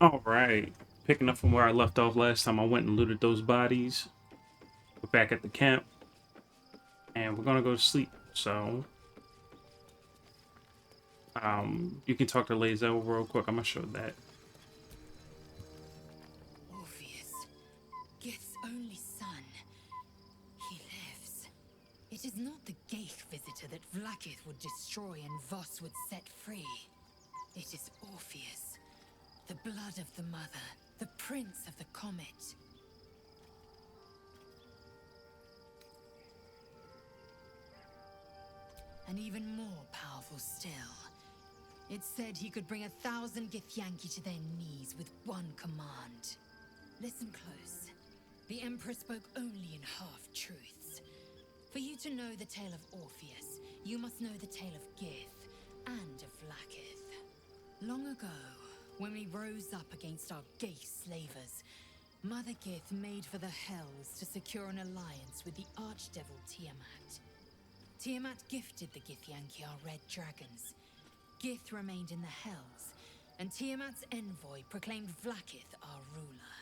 All right. Picking up from where I left off last time, I went and looted those bodies. We're back at the camp, and we're gonna go to sleep. So, you can talk to Lays over real quick. I'm gonna show that. Orpheus, Gith's only son. He lives. It is not the Geich visitor that Vlaakith would destroy and Voss would set free. It is Orpheus, the blood of the mother, the prince of the comet. And even more powerful still. It said he could bring 1,000 Githyanki to their knees with one command. Listen close. The Emperor spoke only in half-truths. For you to know the tale of Orpheus, you must know the tale of Gith and of Vlaakith. Long ago, when we rose up against our Geich slavers, Mother Gith made for the Hells to secure an alliance with the Archdevil Tiamat. Tiamat gifted the Githyanki our red dragons. Gith remained in the Hells, and Tiamat's envoy proclaimed Vlaakith our ruler.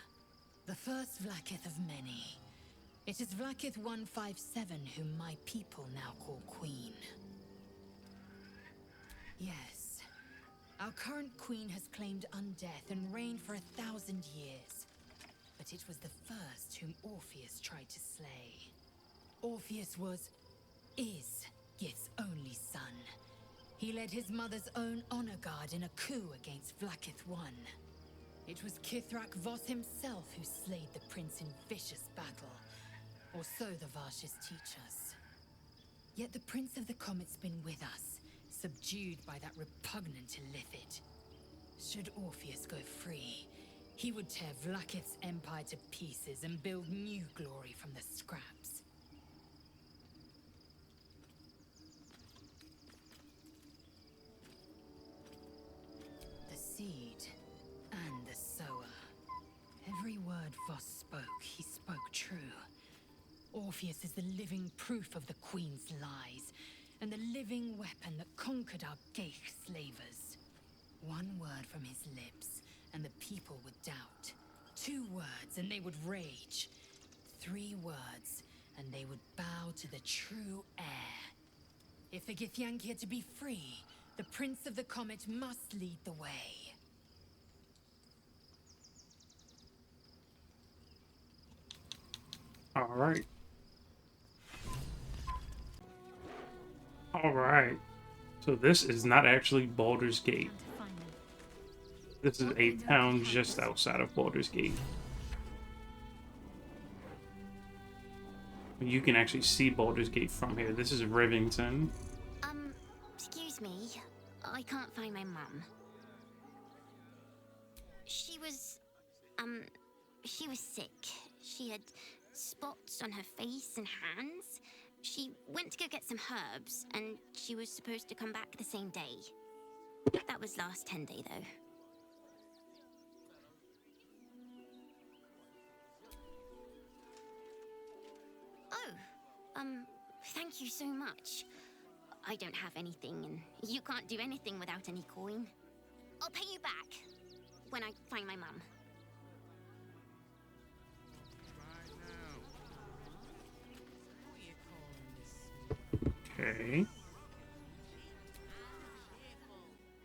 The first Vlaakith of many. It is Vlaakith 157 whom my people now call Queen. Yes, our current queen has claimed undeath and reigned for 1,000 years. But it was the first whom Orpheus tried to slay. Orpheus is Gith's only son. He led his mother's own honor guard in a coup against Vlaakith I. It was Kithrak Voss himself who slayed the prince in vicious battle, or so the Varshas teach us. Yet the Prince of the Comet's been with us, subdued by that repugnant illithid. Should Orpheus go free, he would tear Vlaakith's empire to pieces and build new glory from the scraps. The seed and the sower. Every word Voss spoke, he spoke true. Orpheus is the living proof of the Queen's lies, and the living weapon that conquered our Geich slavers. One word from his lips, and the people would doubt. 2 words, and they would rage. 3 words, and they would bow to the true heir. If the Githyanki are to be free, the Prince of the Comet must lead the way. All right. All right. So this is not actually Baldur's Gate. This is a town just outside of Baldur's Gate. You can actually see Baldur's Gate from here. This is Rivington. Excuse me. I can't find my mum. She was sick. She had spots on her face and hands. She went to go get some herbs, and she was supposed to come back the same day. That was last 10 day, though. Thank you so much. I don't have anything, and you can't do anything without any coin. I'll pay you back when I find my mum. Okay.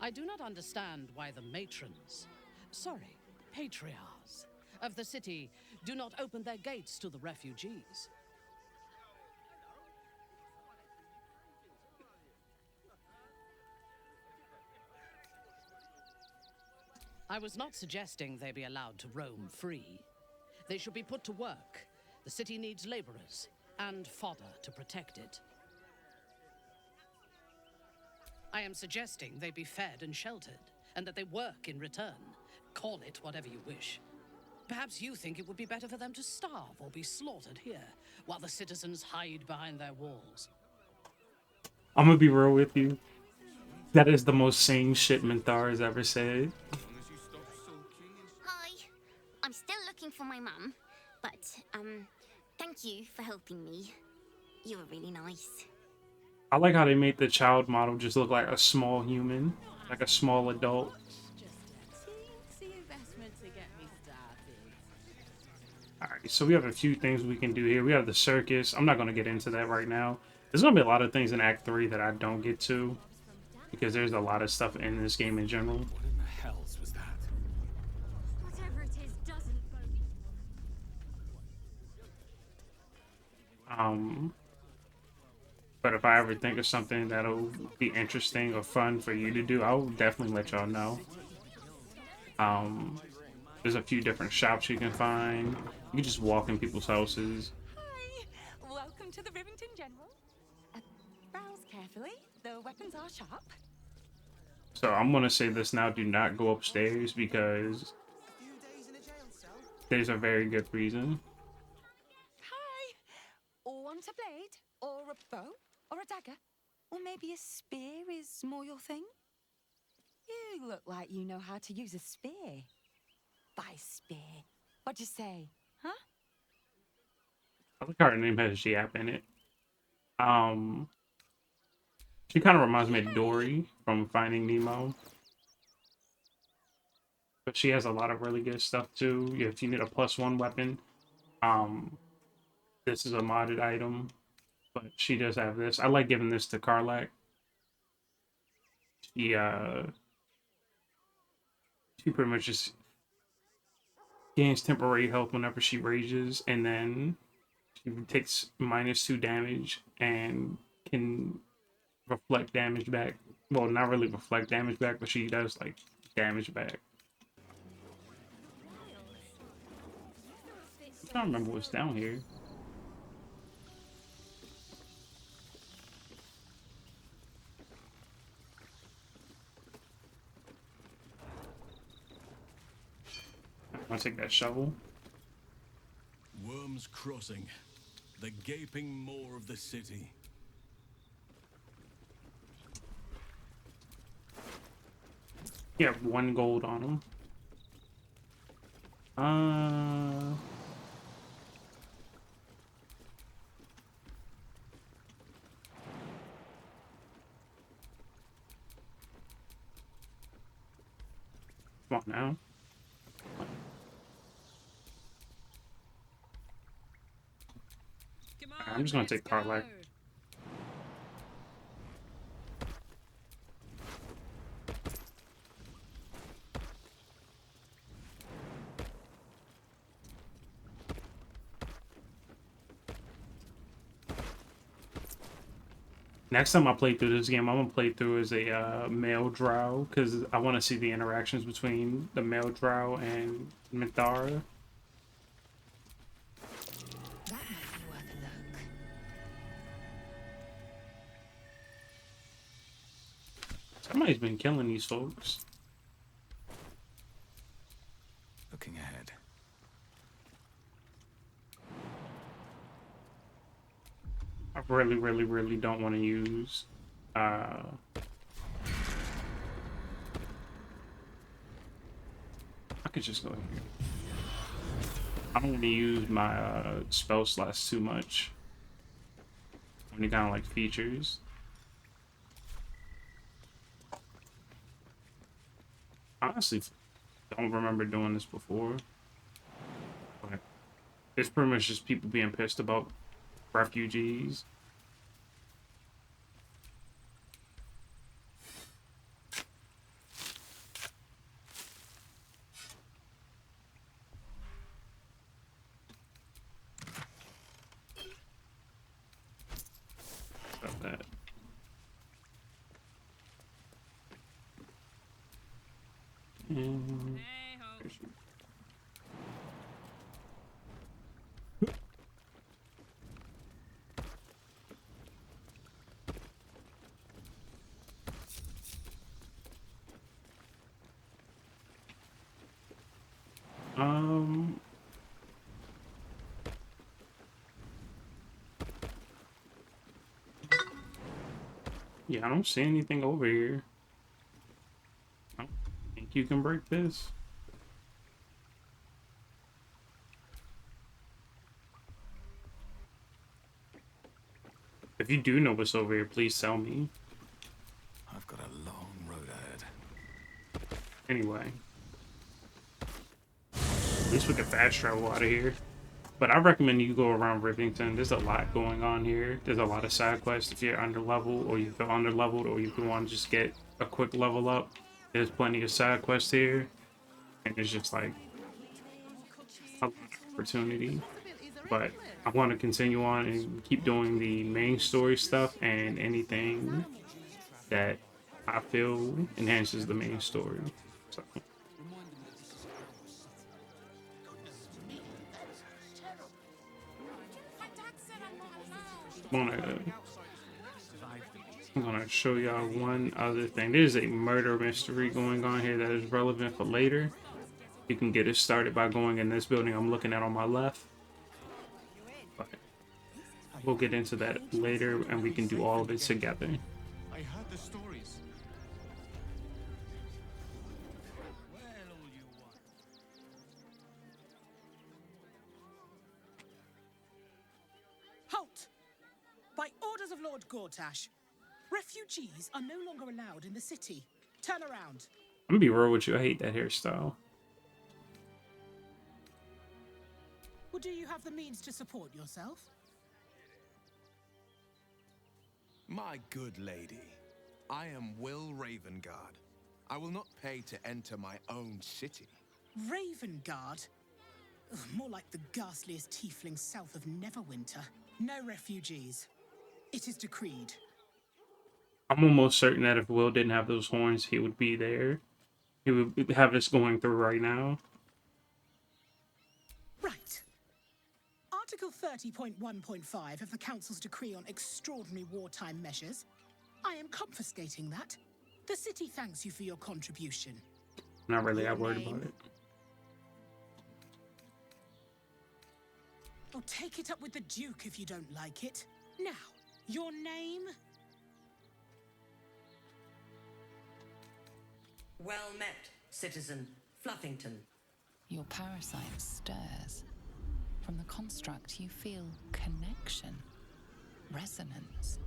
I do not understand why the matrons, patriarchs of the city do not open their gates to the refugees. I was not suggesting they be allowed to roam free. They should be put to work. The city needs laborers and fodder to protect it. I am suggesting they be fed and sheltered, and that they work in return. Call it whatever you wish. Perhaps you think it would be better for them to starve or be slaughtered here, while the citizens hide behind their walls. I'm gonna be real with you. That is the most sane shit Minthar has ever said. Hi. I'm still looking for my mum, but, thank you for helping me. You were really nice. I like how they made the child model just look like a small human, like a small adult. Just a teensy investment Alright, so we have a few things we can do here. We have the circus. I'm not going to get into that right now. There's going to be a lot of things in Act 3 that I don't get to, because there's a lot of stuff in this game in general. What in the hells was that? Whatever it is doesn't bode. But if I ever think of something that'll be interesting or fun for you to do, I'll definitely let y'all know. There's a few different shops you can find. You can just walk in people's houses. Hi, welcome to the Rivington General. Browse carefully. The weapons are sharp. So I'm gonna say this now: do not go upstairs because there's a very good reason. Hi. Want a blade, or a bow, or a dagger, or maybe a spear is more your thing? You look like you know how to use a spear. By spear. What'd you say? Huh? I like how her name has Yap in it. She kind of reminds me of Dory from Finding Nemo. But she has a lot of really good stuff too. If you need a +1 weapon, this is a modded item. But she does have this. I like giving this to Karlak. She pretty much just gains temporary health whenever she rages, and then she takes -2 damage and can reflect damage back. Well, not really reflect damage back, but she does like damage back. I can't remember what's down here. I'm gonna take that shovel. Worms Crossing, the gaping maw of the city. You have 1 gold on them. Come on now. I'm just gonna take Karlak. Next time I play through this game, I'm gonna play through as a male drow, because I want to see the interactions between the male drow and Minthara. That might be worth a look. Somebody's been killing these folks. Looking ahead. I really, really, really don't want to use I could just go here. I don't want to use my spell slots too much. Any kind of like features. Honestly, don't remember doing this before. But it's pretty much just people being pissed about refugees. Stop that. And yeah, I don't see anything over here. I don't think you can break this. If you do know what's over here, please tell me. I've got a long road ahead. Anyway. least we can fast travel out of here. But I recommend you go around Rivington. There's a lot going on here. There's a lot of side quests if you're under leveled, or you feel under leveled, or you want to just get a quick level up. There's plenty of side quests here, and it's just like a lot of opportunity. But I want to continue on and keep doing the main story stuff and anything that I feel enhances the main story. So. I'm gonna show y'all one other thing. There's a murder mystery going on here that is relevant for later. You can get it started by going in this building I'm looking at on my left. But we'll get into that later, and we can do all of it together. I heard the stories. Halt! By orders of Lord Gortash, refugees are no longer allowed in the city. Turn around. I'm gonna be real with you. I hate that hairstyle. Or do you have the means to support yourself? My good lady, I am Will Ravengard. I will not pay to enter my own city. Ravengard? Ugh, more like the ghastliest tiefling south of Neverwinter. No refugees. It is decreed. I'm almost certain that if Will didn't have those horns, he would be there. He would have this going through right now. Right. Article 30.1.5 of the Council's decree on extraordinary wartime measures. I am confiscating that. The city thanks you for your contribution. Not really that worried about it. Or take it up with the Duke if you don't like it. Now, your name? Well met, citizen Fluffington. Your parasite stirs. From the construct, you feel connection, resonance.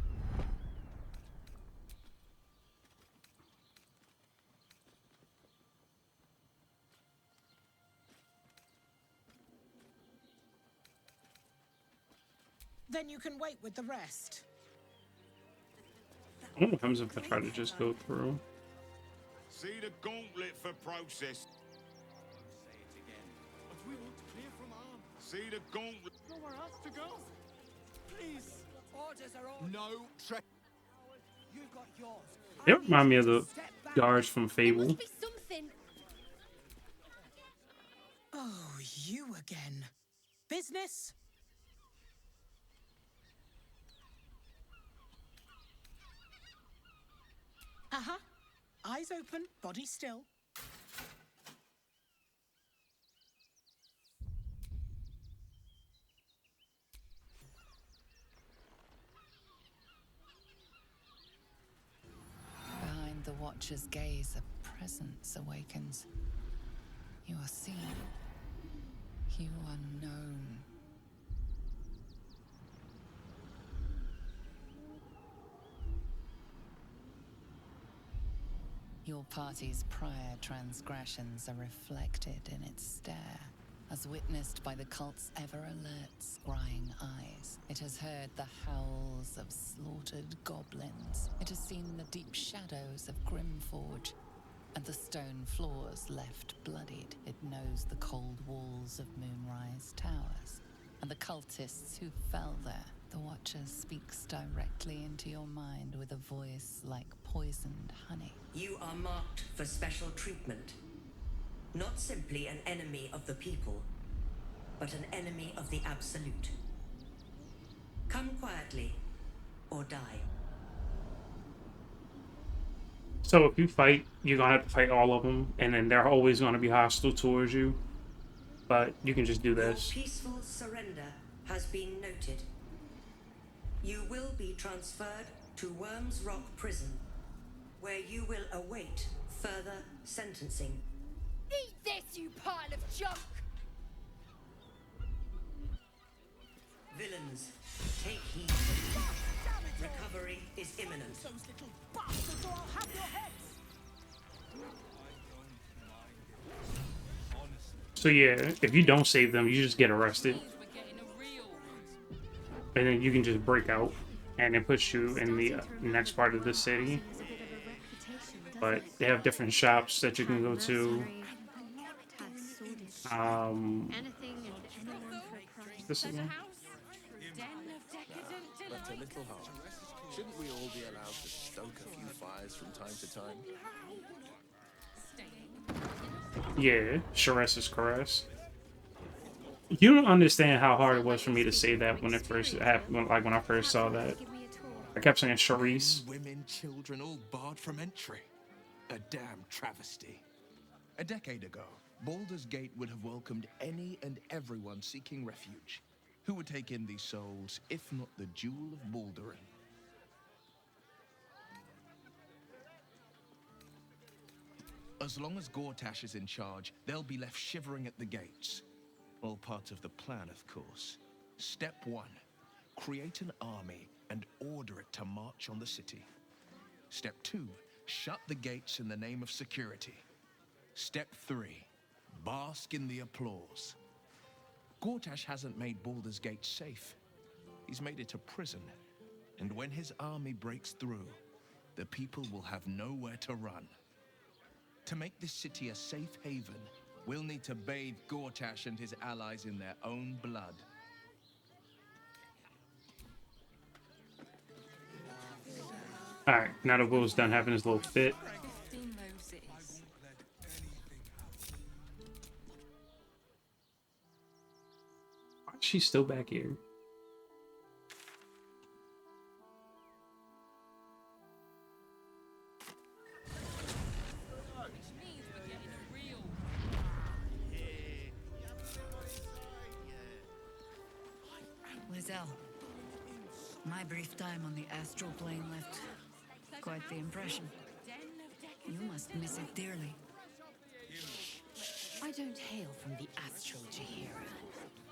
Then you can wait with the rest. What happens if I try to just go through? See the gauntlet for process. Say it again. But we want to clear from arms. See the gauntlet. Nowhere else to go. Please. Orders are orders. No tre- You've got yours. They remind me of the guards from Fable. Must be something. Oh, you again. Business? Uh-huh. Eyes open, body still. Behind the Watcher's gaze, a presence awakens. You are seen. You are known. Your party's prior transgressions are reflected in its stare, as witnessed by the cult's ever-alert, scrying eyes. It has heard the howls of slaughtered goblins. It has seen the deep shadows of Grimforge, and the stone floors left bloodied. It knows the cold walls of Moonrise Towers, and the cultists who fell there. The Watcher speaks directly into your mind with a voice like poisoned honey. You are marked for special treatment. Not simply an enemy of the people, but an enemy of the Absolute. Come quietly, or die. So if you fight, you're gonna have to fight all of them, and then they're always gonna be hostile towards you. But you can just do this. Your peaceful surrender has been noted. You will be transferred to Worms Rock Prison, where you will await further sentencing. Eat this, you pile of junk! Villains, take heed. Recovery is imminent. Those little bastards, or I'll have your heads! So yeah, if you don't save them, you just get arrested, and then you can just break out, and it puts you in the next part of the city. But they have different shops that you can go to. This is one. But a little harm. Shouldn't we all be allowed to stoke a few fires from time to time? Yeah, Sharesa's Caress. You don't understand how hard it was for me to say that when it first happened, like when I first saw that. I kept saying Charisse. Women, children, all barred from entry. A damn travesty. A decade ago, Baldur's Gate would have welcomed any and everyone seeking refuge. Who would take in these souls, if not the Jewel of Baldurin? As long as Gortash is in charge, they'll be left shivering at the gates. All part of the plan, of course. Step 1. Create an army and order it to march on the city. Step 2. Shut the gates in the name of security. Step 3. Bask in the applause. Gortash hasn't made Baldur's Gate safe. He's made it a prison. And when his army breaks through, the people will have nowhere to run. To make this city a safe haven, we'll need to bathe Gortash and his allies in their own blood. Alright, now that Will's done having his little fit. Why is she still back here? Lizelle, my brief time on the astral plane left quite the impression. You must miss it dearly. I don't hail from the astral, Jahira.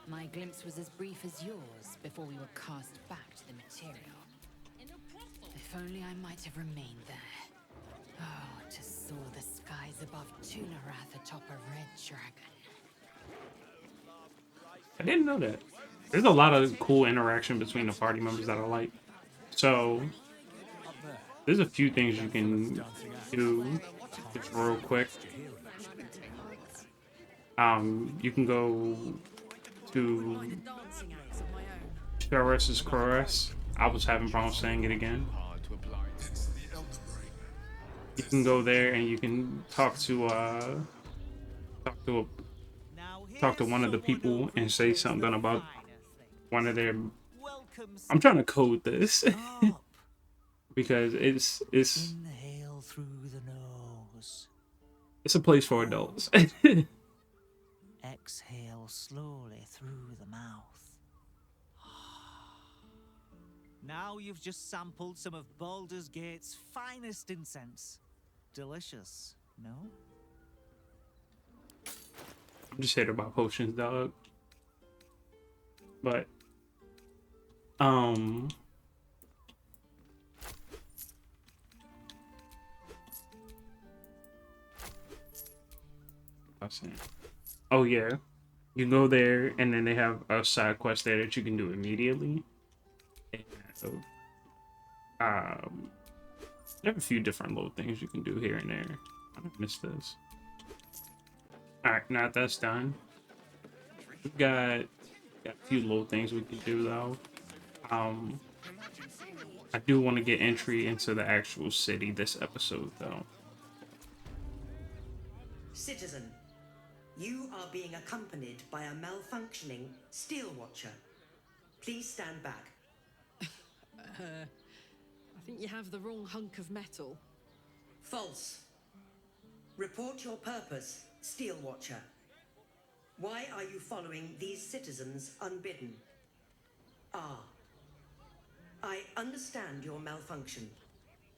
My glimpse was as brief as yours before we were cast back to the material. If only I might have remained there. Oh, to soar the skies above Tunarath atop a red dragon. I didn't know that. There's a lot of cool interaction between the party members that I like. So, there's a few things you can do just real quick. You can go to Charis's Caress. I was having problems saying it again. You can go there and you can talk to one of the people and say something about one of their. I'm trying to code this because it's Inhale through the nose. It's a place for adults. Exhale slowly through the mouth. Now you've just sampled some of Baldur's Gate's finest incense. Delicious, no? I'm just hated about potions, dog. But oh yeah, you go there and then they have a side quest there that you can do immediately. And so, they have a few different little things you can do here and there. I don't miss this. All right, now that's done. We got a few little things we can do though. I do want to get entry into the actual city this episode though. Citizen, you are being accompanied by a malfunctioning steel watcher. Please stand back. I think you have the wrong hunk of metal. False. Report your purpose, steel watcher. Why are you following these citizens unbidden? Ah. I understand your malfunction.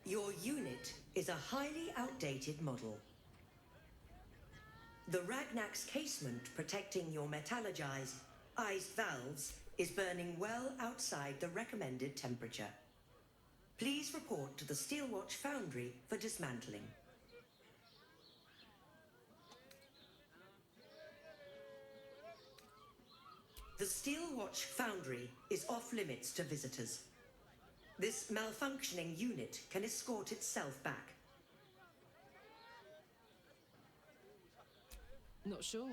Your unit is a highly outdated model. The Ragnak's casement protecting your metallurgized iced valves is burning well outside the recommended temperature. Please report to the Steelwatch Foundry for dismantling. The Steelwatch Foundry is off limits to visitors. This malfunctioning unit can escort itself back. Not sure.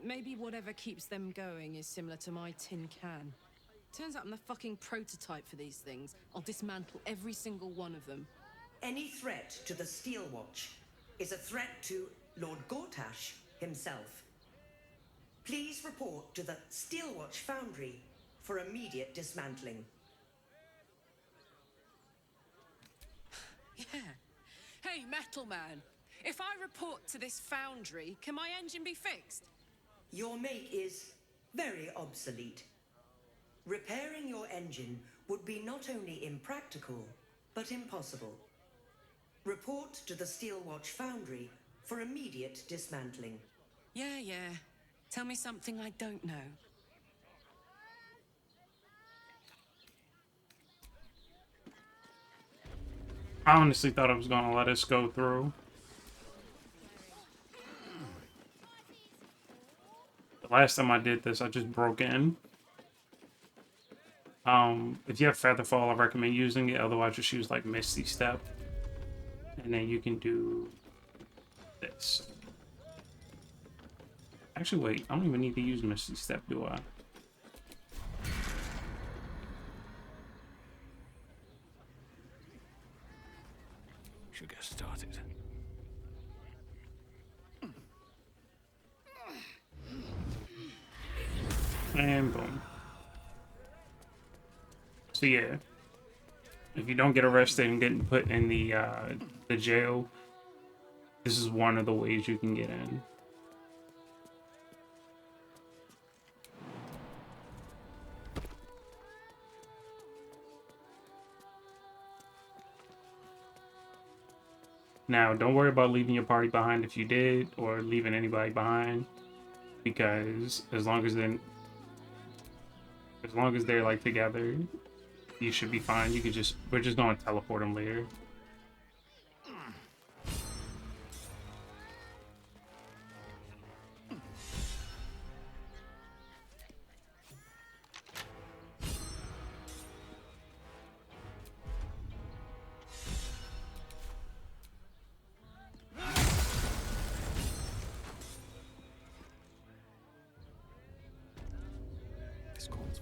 Maybe whatever keeps them going is similar to my tin can. Turns out I'm the fucking prototype for these things. I'll dismantle every single one of them. Any threat to the Steelwatch is a threat to Lord Gortash himself. Please report to the Steelwatch Foundry for immediate dismantling. Yeah. Hey, Metal Man. If I report to this foundry, can my engine be fixed? Your make is very obsolete. Repairing your engine would be not only impractical, but impossible. Report to the Steelwatch Foundry for immediate dismantling. Yeah. Tell me something I don't know. I honestly thought I was gonna let us go through. The last time I did this, I just broke in. If you have Featherfall, I recommend using it. Otherwise, just use like Misty Step, and then you can do this. Actually, wait. I don't even need to use Misty Step, do I? Should get started. And boom. So yeah, if you don't get arrested and get put in the jail, this is one of the ways you can get in. Now, don't worry about leaving your party behind if you did, or leaving anybody behind, because as long as they're like together, you should be fine. You could just, we're just going to teleport them later.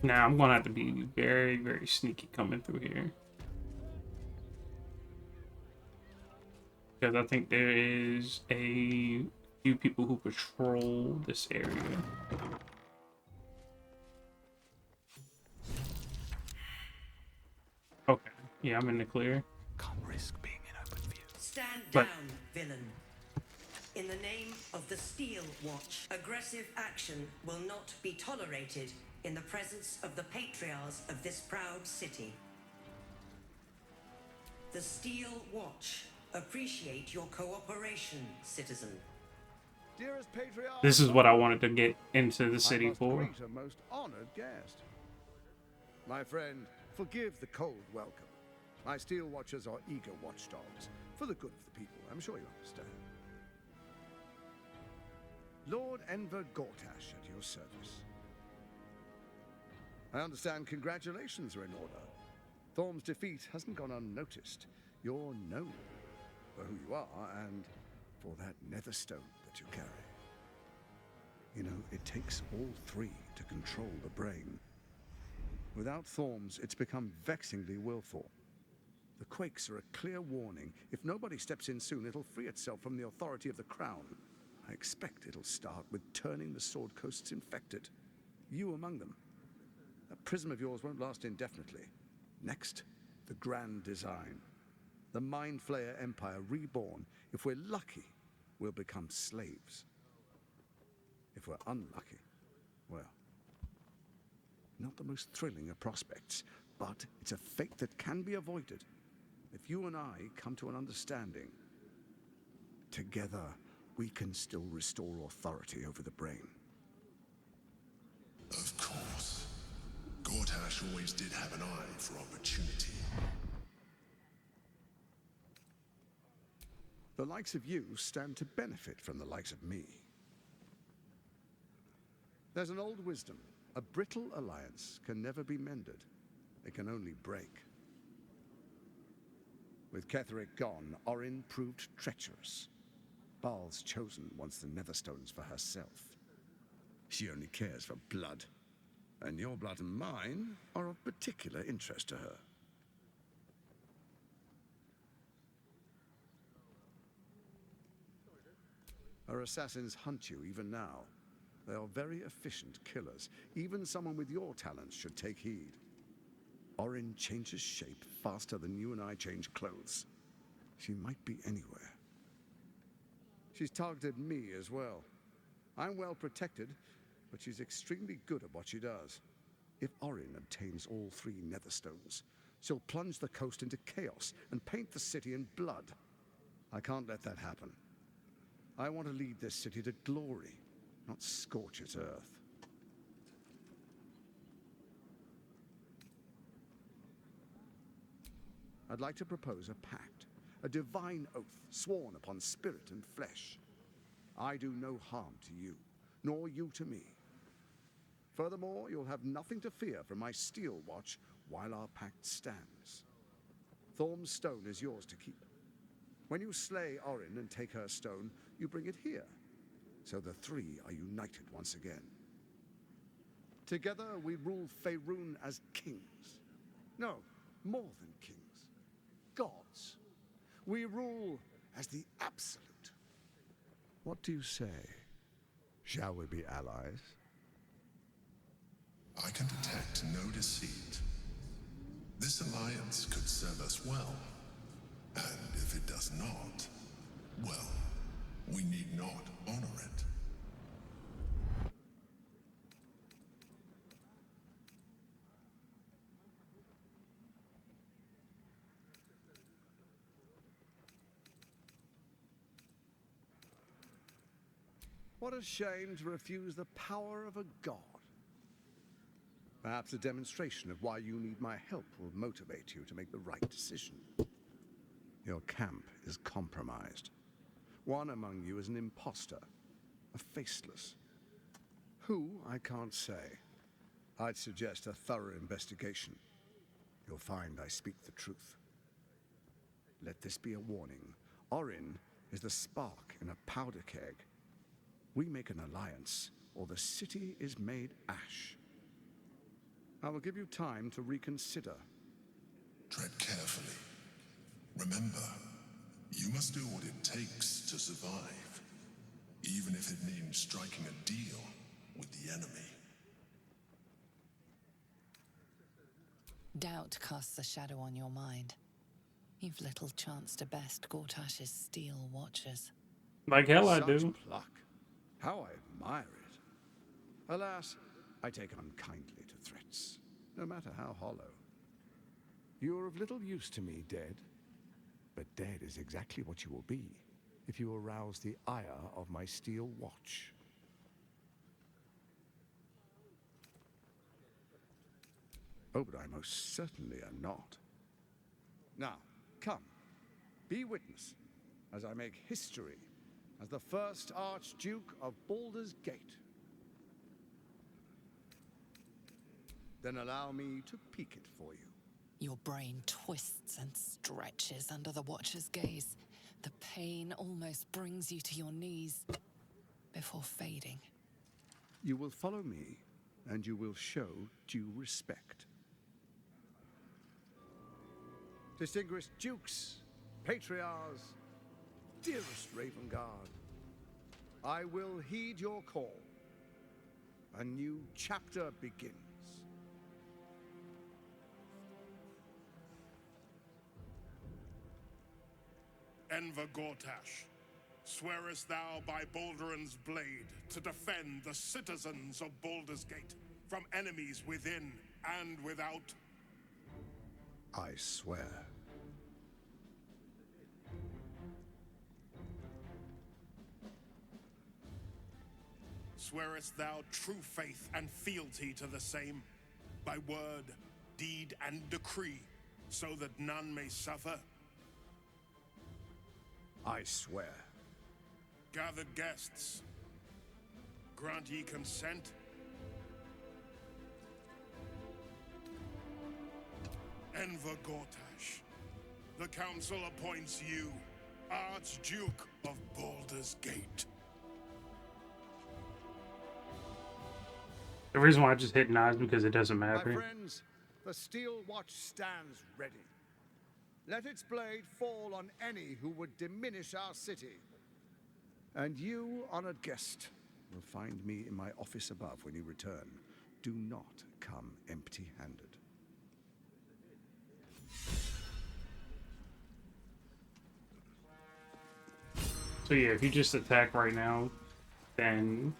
Now I'm gonna have to be very, very sneaky coming through here, because I think there is a few people who patrol this area. Okay, yeah, I'm in the clear. Can't risk being in open view. Stand down, villain. In the name of the Steelwatch, aggressive action will not be tolerated in the presence of the patriarchs of this proud city. The Steelwatch appreciate your cooperation, citizen. Dearest patriarch, This is what I wanted to get into the city for. greet a most honored guest. My friend, forgive the cold welcome. My Steel Watchers are eager watchdogs for the good of the people. I'm sure you understand. Lord Enver Gortash at your service. I understand congratulations are in order. Thorm's defeat hasn't gone unnoticed. You're known for who you are and for that nether stone that you carry. You know, it takes all three to control the brain. Without Thorms, it's become vexingly willful. The quakes are a clear warning. If nobody steps in soon, it'll free itself from the authority of the crown. I expect it'll start with turning the Sword Coasts infected. You among them. That prism of yours won't last indefinitely. Next, the grand design. The Mind Flayer Empire reborn. If we're lucky, we'll become slaves. If we're unlucky, well, not the most thrilling of prospects, but it's a fate that can be avoided. If you and I come to an understanding, together we can still restore authority over the brain. Of course. Gortash always did have an eye for opportunity. The likes of you stand to benefit from the likes of me. There's an old wisdom. A brittle alliance can never be mended. It can only break. With Ketheric gone, Orin proved treacherous. Baal's chosen wants the Netherstones for herself. She only cares for blood. And your blood and mine are of particular interest to her. Her assassins hunt you even now. They are very efficient killers. Even someone with your talents should take heed. Orin changes shape faster than you and I change clothes. She might be anywhere. She's targeted me as well. I'm well protected, but she's extremely good at what she does. If Orin obtains all 3 Netherstones, she'll plunge the coast into chaos and paint the city in blood. I can't let that happen. I want to lead this city to glory, not scorch its earth. I'd like to propose a pact, a divine oath sworn upon spirit and flesh. I do no harm to you, nor you to me. Furthermore, you'll have nothing to fear from my steel watch while our pact stands. Thorm's stone is yours to keep. When you slay Orin and take her stone, you bring it here, so the 3 are united once again. Together we rule Faerun as kings. No, more than kings. Gods. We rule as the Absolute. What do you say? Shall we be allies? I can detect no deceit. This alliance could serve us well. And if it does not, well, we need not honor it. What a shame to refuse the power of a god. Perhaps a demonstration of why you need my help will motivate you to make the right decision. Your camp is compromised. One among you is an imposter, a faceless. Who, I can't say. I'd suggest a thorough investigation. You'll find I speak the truth. Let this be a warning. Orin is the spark in a powder keg. We make an alliance, or the city is made ash. I will give you time to reconsider. Tread carefully. Remember, you must do what it takes to survive, even if it means striking a deal with the enemy. Doubt casts a shadow on your mind. You've little chance to best Gortash's steel watchers. Like hell I Such do. pluck. How I admire it. Alas, I take unkindly to threats, no matter how hollow. You are of little use to me, dead. But dead is exactly what you will be if you arouse the ire of my steel watch. Oh, but I most certainly am not. Now, come, be witness as I make history as the first Archduke of Baldur's Gate. Then allow me to peek it for you. Your brain twists and stretches under the Watcher's gaze. The pain almost brings you to your knees before fading. You will follow me, and you will show due respect. Distinguished dukes, patriarchs, dearest Ravengard, I will heed your call. A new chapter begins. Enver Gortash, swearest thou by Balduran's blade to defend the citizens of Baldur's Gate from enemies within and without? I swear. Swearest thou true faith and fealty to the same, by word, deed, and decree, so that none may suffer? I swear. Gather guests. Grant ye consent? Enver Gortash, the council appoints you Archduke of Baldur's Gate. The reason why I just hit nod is because it doesn't My matter. friends, the steel watch stands ready. Let its blade fall on any who would diminish our city. And you, honored guest, will find me in my office above when you return. Do not come empty-handed. So yeah, if you just attack right now, then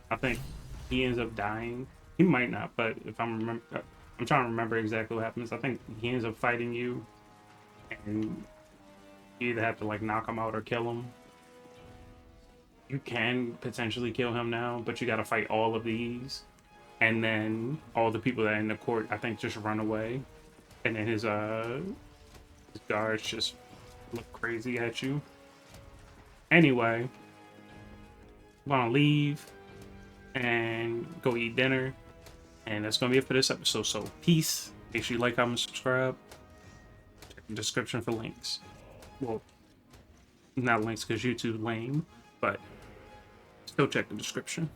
I think he ends up dying. He might not, but if I'm trying to remember exactly what happens. I think he ends up fighting you, and you either have to like knock him out or kill him. You can potentially kill him now, but you got to fight all of these, and then all the people that are in the court, I think, just run away, and then his guards just look crazy at you. Anyway, I'm gonna leave and go eat dinner, and that's gonna be it for this episode. So peace. Make sure you like, comment, subscribe. Check the description for links. Well, not links because YouTube's lame, but still check the description.